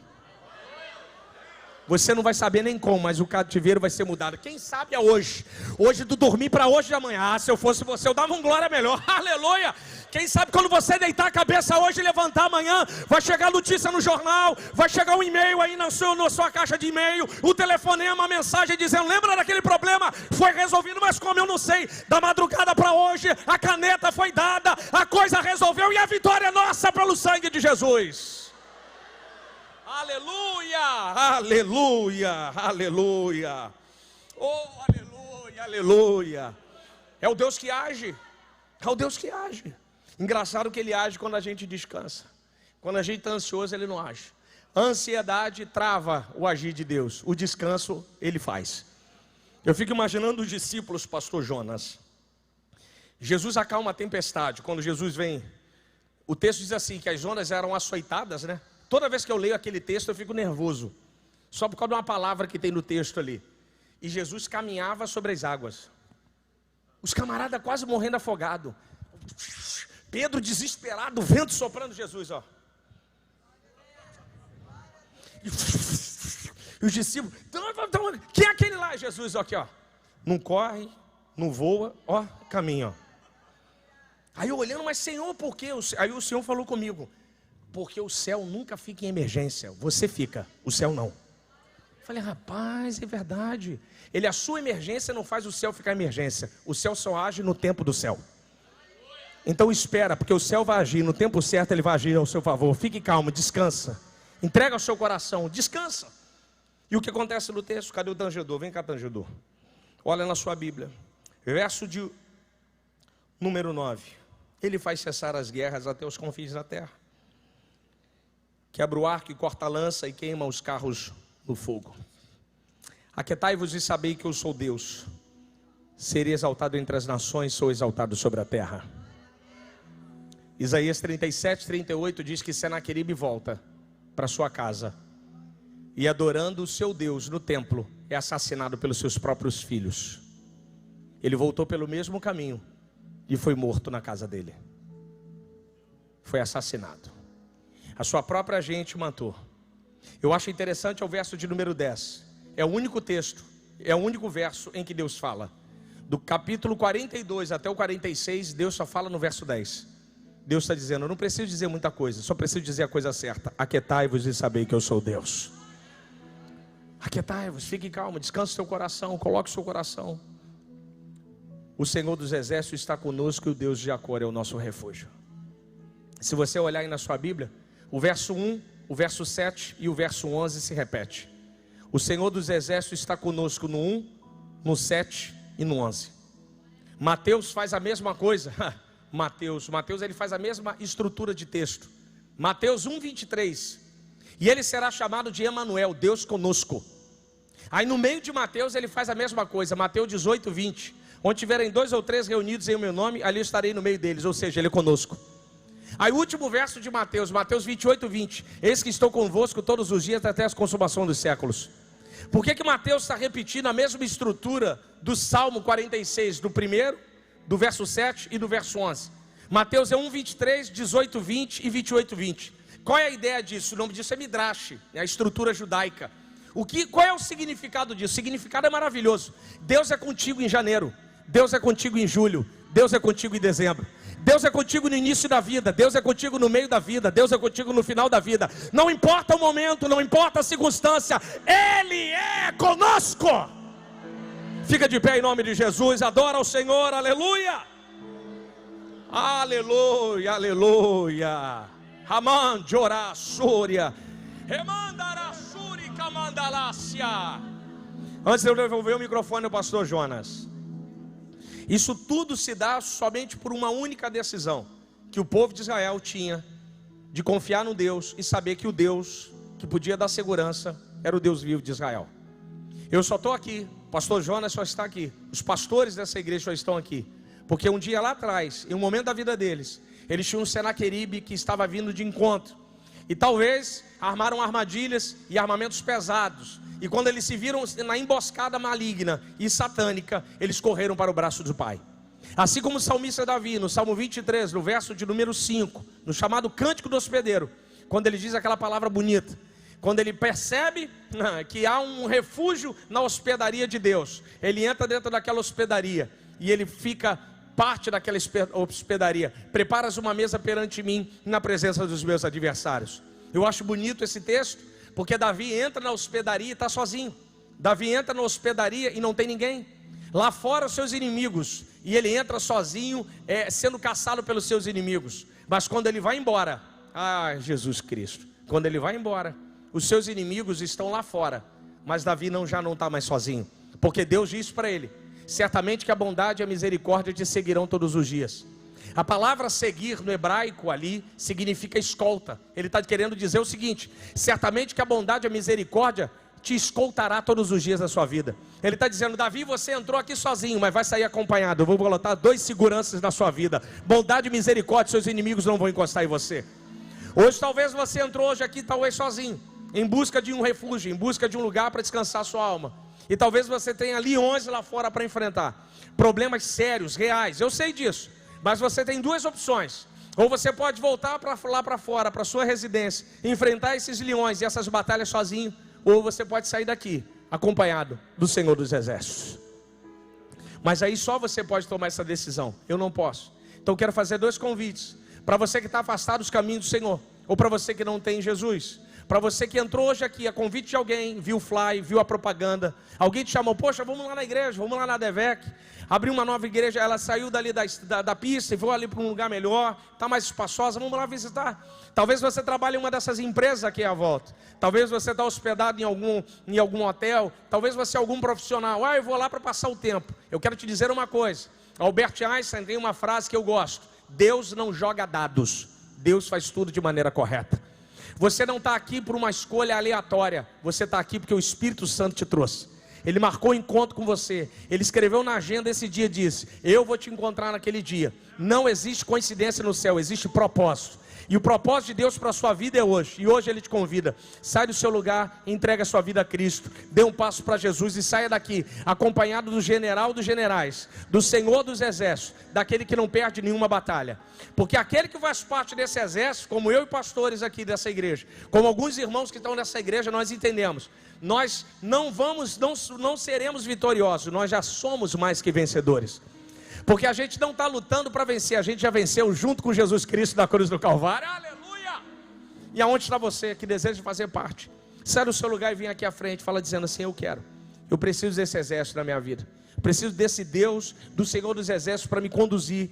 Você não vai saber nem como, mas o cativeiro vai ser mudado. Quem sabe é hoje. Hoje do dormir para hoje de amanhã. Ah, se eu fosse você, eu dava um glória melhor. Aleluia. Quem sabe quando você deitar a cabeça hoje e levantar amanhã, vai chegar notícia no jornal, vai chegar um e-mail aí na sua caixa de e-mail, o telefonema, a mensagem dizendo: lembra daquele problema? Foi resolvido, mas como eu não sei, da madrugada para hoje, a caneta foi dada, a coisa resolveu e a vitória é nossa pelo sangue de Jesus. Aleluia, aleluia, aleluia. Oh, aleluia, aleluia. É o Deus que age. É o Deus que age. Engraçado que ele age quando a gente descansa. Quando a gente está ansioso, ele não age. A ansiedade trava o agir de Deus. O descanso, ele faz. Eu fico imaginando os discípulos, pastor Jonas. Jesus acalma a tempestade. Quando Jesus vem, o texto diz assim, que as ondas eram açoitadas, né? Toda vez que eu leio aquele texto eu fico nervoso, só por causa de uma palavra que tem no texto ali. E Jesus caminhava sobre as águas. Os camaradas quase morrendo afogado. Pedro desesperado, o vento soprando, Jesus, ó. E os discípulos, quem é aquele lá? Jesus, ó, aqui, ó. Não corre, não voa, ó, caminha, ó. Aí eu olhando, mas Senhor, por quê? Aí o Senhor falou comigo: porque o céu nunca fica em emergência, você fica, o céu não. Eu falei: rapaz, é verdade. Ele, a sua emergência não faz o céu ficar em emergência, o céu só age no tempo do céu. Então espera, porque o céu vai agir, no tempo certo ele vai agir ao seu favor. Fique calmo, descansa, entrega o seu coração, descansa. E o que acontece no texto? Cadê o tangedor? Vem cá, tangedor. Olha na sua Bíblia, verso de número 9. Ele faz cessar as guerras até os confins da terra. Quebra o arco e corta a lança e queima os carros no fogo. Aquietai-vos e sabei que eu sou Deus. Serei exaltado entre as nações, sou exaltado sobre a terra. Isaías 37, 38 diz que Senaqueribe volta para sua casa e, adorando o seu Deus no templo, é assassinado pelos seus próprios filhos. Ele voltou pelo mesmo caminho e foi morto na casa dele. Foi assassinado. A sua própria gente matou. Eu acho interessante o verso de número 10. É o único texto, é o único verso em que Deus fala. Do capítulo 42 até o 46, Deus só fala no verso 10. Deus está dizendo: eu não preciso dizer muita coisa, só preciso dizer a coisa certa. Aquietai-vos e sabei que eu sou Deus. Aquietai-vos, fique calmo, descanse seu coração, coloque seu coração. O Senhor dos Exércitos está conosco e o Deus de Jacó é o nosso refúgio. Se você olhar aí na sua Bíblia, o verso 1, o verso 7 e o verso 11 se repete. O Senhor dos Exércitos está conosco no 1, no 7 e no 11. Mateus faz a mesma coisa. Mateus ele faz a mesma estrutura de texto. Mateus 1, 23. E ele será chamado de Emanuel, Deus conosco. Aí no meio de Mateus ele faz a mesma coisa. Mateus 18, 20. Onde tiverem 2 ou 3 reunidos em meu nome, ali eu estarei no meio deles. Ou seja, ele é conosco. Aí o último verso de Mateus, Mateus 28, 20. Eis que estou convosco todos os dias até a consumação dos séculos. Por que Mateus está repetindo a mesma estrutura do Salmo 46, do primeiro, do verso 7 e do verso 11? Mateus é 1, 23, 18, 20 e 28, 20. Qual é a ideia disso? O nome disso é Midrash, é a estrutura judaica. Qual é o significado disso? O significado é maravilhoso. Deus é contigo em janeiro, Deus é contigo em julho, Deus é contigo em dezembro. Deus é contigo no início da vida, Deus é contigo no meio da vida, Deus é contigo no final da vida. Não importa o momento, não importa a circunstância, Ele é conosco. Fica de pé em nome de Jesus, adora ao Senhor, aleluia. Aleluia, aleluia. Raman Jorá Súria. Remandara Súrica Mandalácia. Antes de eu devolver o microfone ao pastor Jonas, isso tudo se dá somente por uma única decisão que o povo de Israel tinha, de confiar no Deus e saber que o Deus que podia dar segurança era o Deus vivo de Israel. Eu só estou aqui, o pastor Jonas só está aqui, os pastores dessa igreja só estão aqui, porque um dia lá atrás, em um momento da vida deles, eles tinham um Senaqueribe que estava vindo de encontro, e talvez armaram armadilhas e armamentos pesados, e quando eles se viram na emboscada maligna e satânica, eles correram para o braço do Pai. Assim como o salmista Davi, no Salmo 23, no verso de número 5, no chamado Cântico do Hospedeiro, quando ele diz aquela palavra bonita, quando ele percebe que há um refúgio na hospedaria de Deus, ele entra dentro daquela hospedaria e ele fica parte daquela hospedaria. Preparas uma mesa perante mim na presença dos meus adversários. Eu acho bonito esse texto, porque Davi entra na hospedaria e está sozinho. Davi entra na hospedaria e não tem ninguém. Lá fora os seus inimigos, e ele entra sozinho, sendo caçado pelos seus inimigos. Mas quando ele vai embora, Jesus Cristo, quando ele vai embora, os seus inimigos estão lá fora, mas Davi já não está mais sozinho, porque Deus diz para ele: certamente que a bondade e a misericórdia te seguirão todos os dias. A palavra seguir no hebraico ali significa escolta. Ele está querendo dizer o seguinte: certamente que a bondade e a misericórdia te escoltará todos os dias da sua vida. Ele está dizendo: Davi, você entrou aqui sozinho, mas vai sair acompanhado. Eu vou botar 2 seguranças na sua vida: bondade e misericórdia. Seus inimigos não vão encostar em você. Hoje talvez você entrou hoje aqui talvez sozinho, em busca de um refúgio, em busca de um lugar para descansar a sua alma. E talvez você tenha leões lá fora para enfrentar, problemas sérios, reais, eu sei disso. Mas você tem 2 opções: ou você pode voltar lá para fora, para sua residência, enfrentar esses leões e essas batalhas sozinho, ou você pode sair daqui, acompanhado do Senhor dos Exércitos. Mas aí só você pode tomar essa decisão, eu não posso. Então eu quero fazer 2 convites, para você que está afastado dos caminhos do Senhor, ou para você que não tem Jesus. Para você que entrou hoje aqui, a convite de alguém, viu o fly, viu a propaganda, alguém te chamou: poxa, vamos lá na igreja, vamos lá na Devec, abriu uma nova igreja, ela saiu dali da pista e foi ali para um lugar melhor, está mais espaçosa, vamos lá visitar. Talvez você trabalhe em uma dessas empresas aqui à volta, talvez você está hospedado em algum hotel, talvez você é algum profissional: eu vou lá para passar o tempo. Eu quero te dizer uma coisa, Albert Einstein tem uma frase que eu gosto: Deus não joga dados, Deus faz tudo de maneira correta. Você não está aqui por uma escolha aleatória, você está aqui porque o Espírito Santo te trouxe. Ele marcou um encontro com você, ele escreveu na agenda esse dia e disse: eu vou te encontrar naquele dia. Não existe coincidência no céu, existe propósito. E o propósito de Deus para a sua vida é hoje. E hoje Ele te convida: sai do seu lugar, entrega a sua vida a Cristo, dê um passo para Jesus e saia daqui acompanhado do general dos generais, do Senhor dos Exércitos, daquele que não perde nenhuma batalha. Porque aquele que faz parte desse exército, como eu e pastores aqui dessa igreja, como alguns irmãos que estão nessa igreja, nós entendemos: nós não seremos vitoriosos, nós já somos mais que vencedores. Porque a gente não está lutando para vencer, a gente já venceu junto com Jesus Cristo na cruz do Calvário. Aleluia! E aonde está você que deseja fazer parte? Sai do seu lugar e vem aqui à frente, fala dizendo assim: eu preciso desse exército na minha vida, eu preciso desse Deus, do Senhor dos Exércitos, para me conduzir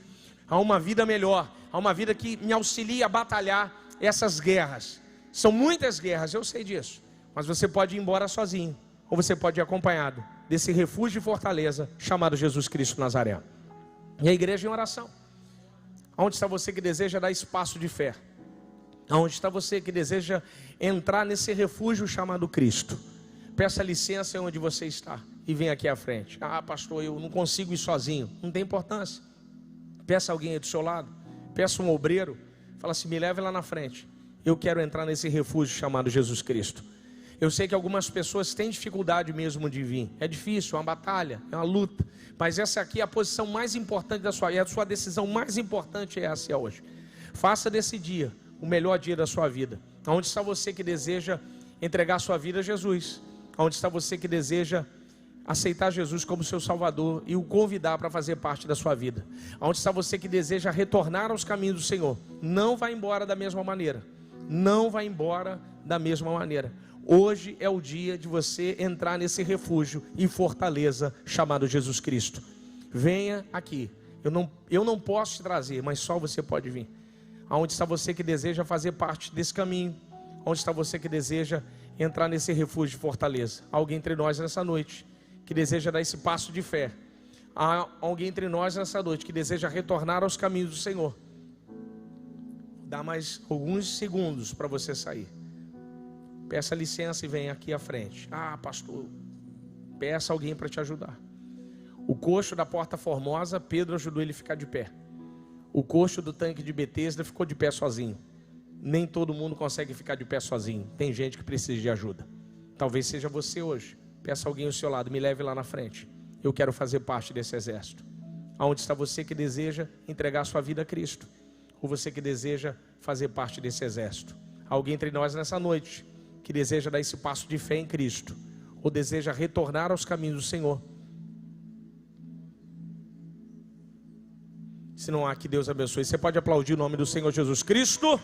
a uma vida melhor, a uma vida que me auxilie a batalhar essas guerras. São muitas guerras, eu sei disso, mas você pode ir embora sozinho, ou você pode ir acompanhado desse refúgio e fortaleza chamado Jesus Cristo Nazaré. E a igreja em oração. Onde está você que deseja dar espaço de fé? Onde está você que deseja entrar nesse refúgio chamado Cristo? Peça licença onde você está e vem aqui à frente. Pastor, eu não consigo ir sozinho. Não tem importância. Peça alguém aí do seu lado, peça um obreiro, fala assim: me leve lá na frente, eu quero entrar nesse refúgio chamado Jesus Cristo. Eu sei que algumas pessoas têm dificuldade mesmo de vir, é difícil, é uma batalha, é uma luta, mas essa aqui é a posição mais importante da sua vida, a sua decisão mais importante é essa hoje. Faça desse dia o melhor dia da sua vida. Onde está você que deseja entregar sua vida a Jesus? Onde está você que deseja aceitar Jesus como seu Salvador e o convidar para fazer parte da sua vida? Onde está você que deseja retornar aos caminhos do Senhor? Não vai embora da mesma maneira, não vai embora da mesma maneira. Hoje é o dia de você entrar nesse refúgio e fortaleza chamado Jesus Cristo. Venha aqui. Eu não posso te trazer, mas só você pode vir. Aonde está você que deseja fazer parte desse caminho? Onde está você que deseja entrar nesse refúgio de fortaleza? Há alguém entre nós nessa noite que deseja dar esse passo de fé. Há alguém entre nós nessa noite que deseja retornar aos caminhos do Senhor. Dá mais alguns segundos para você sair. Peça licença e venha aqui à frente. Ah, pastor, peça alguém para te ajudar. O coxo da Porta Formosa, Pedro ajudou ele a ficar de pé. O coxo do tanque de Betesda ficou de pé sozinho. Nem todo mundo consegue ficar de pé sozinho. Tem gente que precisa de ajuda. Talvez seja você hoje. Peça alguém ao seu lado, me leve lá na frente. Eu quero fazer parte desse exército. Aonde está você que deseja entregar sua vida a Cristo? Ou você que deseja fazer parte desse exército? Alguém entre nós nessa noite que deseja dar esse passo de fé em Cristo, ou deseja retornar aos caminhos do Senhor? Se não há, que Deus abençoe. Você pode aplaudir o nome do Senhor Jesus Cristo.